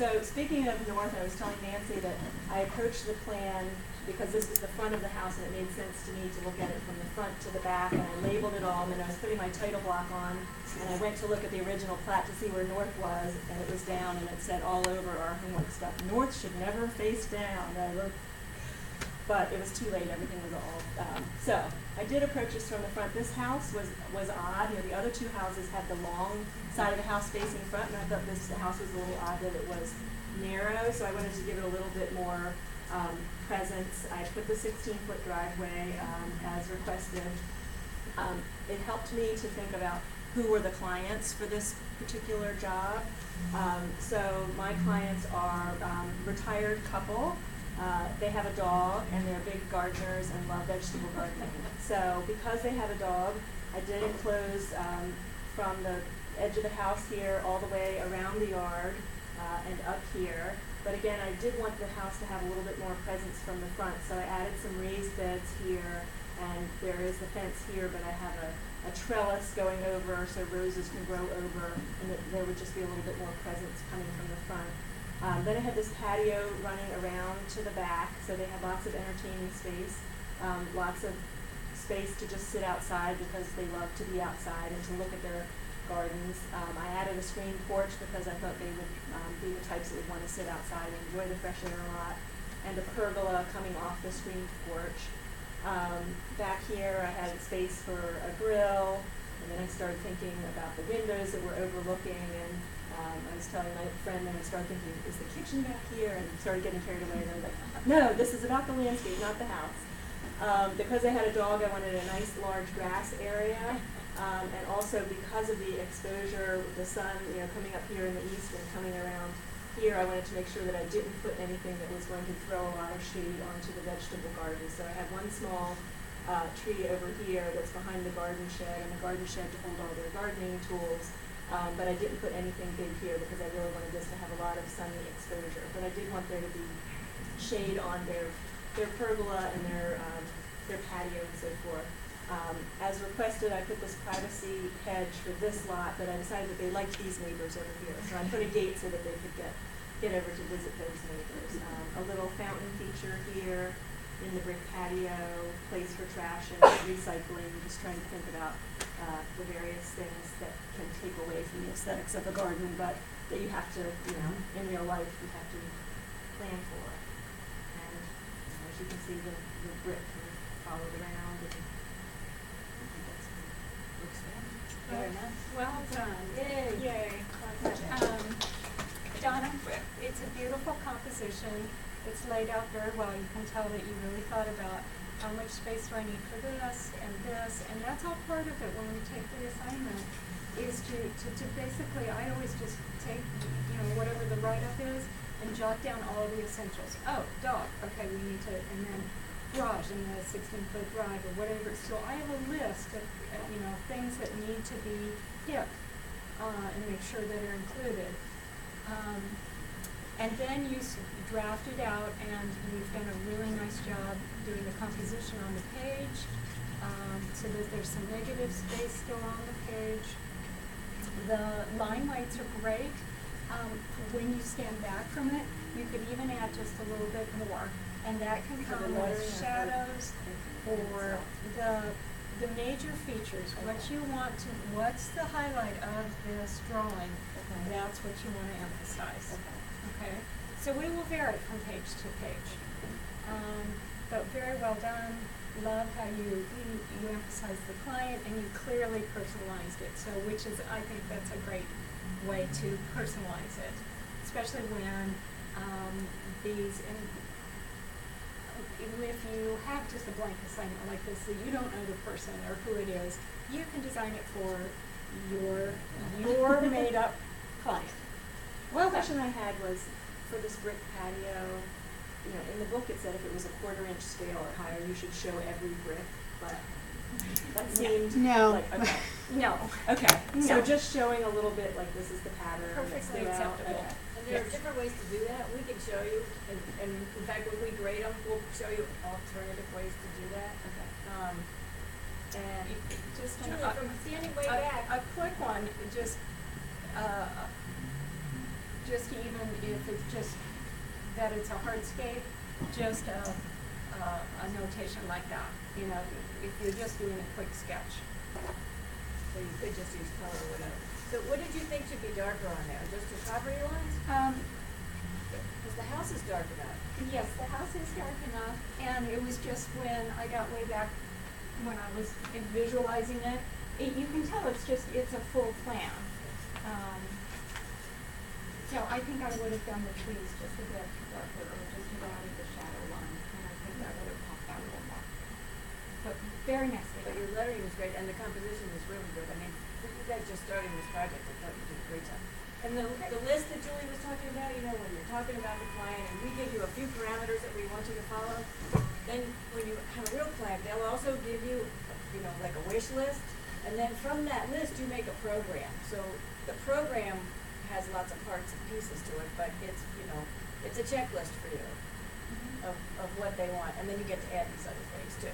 So speaking of north, I was telling Nancy that I approached the plan because this was the front of the house and it made sense to me to look at it from the front to the back, and I labeled it all, and then I was putting my title block on, and I went to look at the original plat to see where north was, and it was down, and it said all over our homework stuff, north should never face down. But it was too late, everything was all, so I did approach this from the front. This house was odd. The other two houses had the long side of the house facing front, and I thought this house was a little odd that it was narrow, so I wanted to give it a little bit more presence. I put the 16-foot driveway as requested. It helped me to think about who were the clients for this particular job. So my clients are retired couple. They have a dog, and they're big gardeners and love vegetable gardening. So because they have a dog, I did enclose from the edge of the house here all the way around the yard and up here. But again, I did want the house to have a little bit more presence from the front, so I added some raised beds here, and there is the fence here, but I have a trellis going over so roses can grow over, and there would just be a little bit more presence coming from the front. Then I have this patio running around to the back, so they have lots of entertaining space, lots of space to just sit outside because they love to be outside and to look at their gardens. I added a screened porch because I thought they would be the types that would want to sit outside and enjoy the fresh air a lot, and a pergola coming off the screened porch. Back here I had space for a grill, and then I started thinking about the windows that were overlooking, and I was telling my friend, and I started thinking, is the kitchen back here? And started getting carried away, and I was like, no, this is about the landscape, not the house. Because I had a dog, I wanted a nice large grass area, and also because of the exposure, the sun, coming up here in the east and coming around here, I wanted to make sure that I didn't put anything that was going to throw a lot of shade onto the vegetable garden. So I had one small tree over here that's behind the garden shed, and the garden shed to hold all their gardening tools. But I didn't put anything big here because I really wanted this to have a lot of sunny exposure. But I did want there to be shade on their pergola and their patio and so forth. As requested, I put this privacy hedge for this lot, but I decided that they liked these neighbors over here. So I put a gate so that they could get over to visit those neighbors. A little fountain feature here in the brick patio, place for trash and recycling, just trying to think about the various things that can take away from the aesthetics of a garden, but that you have to, in real life, you have to plan for. And as you can see, the brick kind of followed around, and I think that's looks good. Very nice. Well done. Yay. Yay. Donna, it's a beautiful composition. It's laid out very well. You can tell that you really thought about how much space do I need for this, and that's all part of it when we take the assignment, is to basically, I always just take, whatever the write-up is and jot down all the essentials. Oh, dog, okay, we need to, and then garage and the 16-foot drive or whatever. So I have a list of, things that need to be hit and make sure that are included. And then you draft it out, and you've done a really nice job doing the composition on the page, so that there's some negative space still on the page. The line weights are great. When you stand back from it, you could even add just a little bit more, and that can come with shadows or the major features. What's the highlight of this drawing? That's what you want to emphasize. Okay, so we will vary from page to page, but very well done. Love how you emphasize the client, and you clearly personalized it. So, I think that's a great way to personalize it, especially when even if you have just a blank assignment like this, that you don't know the person or who it is, you can design it for your made-up client. One question I had was, for this brick patio, in the book it said if it was a 1/4 inch scale or higher, you should show every brick, but that seemed No. like, okay. No. Okay, so No. just showing a little bit, like this is the pattern. Perfectly throughout. acceptable. Okay. And there are different ways to do that. We can show you, and in fact, when we grade them, we'll show you alternative ways to do that. Okay. And Just Julie, from standing way back, a quick one, just just even if it's just that it's a hardscape, just a notation like that, you know, if you're just doing a quick sketch. So you could just use color or whatever. So what did you think should be darker on there? Just the property lines? Because the house is dark enough. Yes, the house is dark enough, and it was just when I got way back, when I was visualizing it, you can tell it's a full plan. So I think I would have done the trees just a bit darker, or just added the shadow line, and I think that would have popped out a little more. But very nicely But done. your lettering was great, and the composition was really good. I mean, for you guys just starting this project, I thought you did a great job. And the list that Julie was talking about, you know, when you're talking about the client, and we give you a few parameters that we want you to follow, then when you have a real client, they'll also give you, you know, like a wish list, and then from that list, you make a program. So the program has lots of parts and pieces to it, but it's, you know, it's a checklist for you of what they want, and then you get to add these other things too.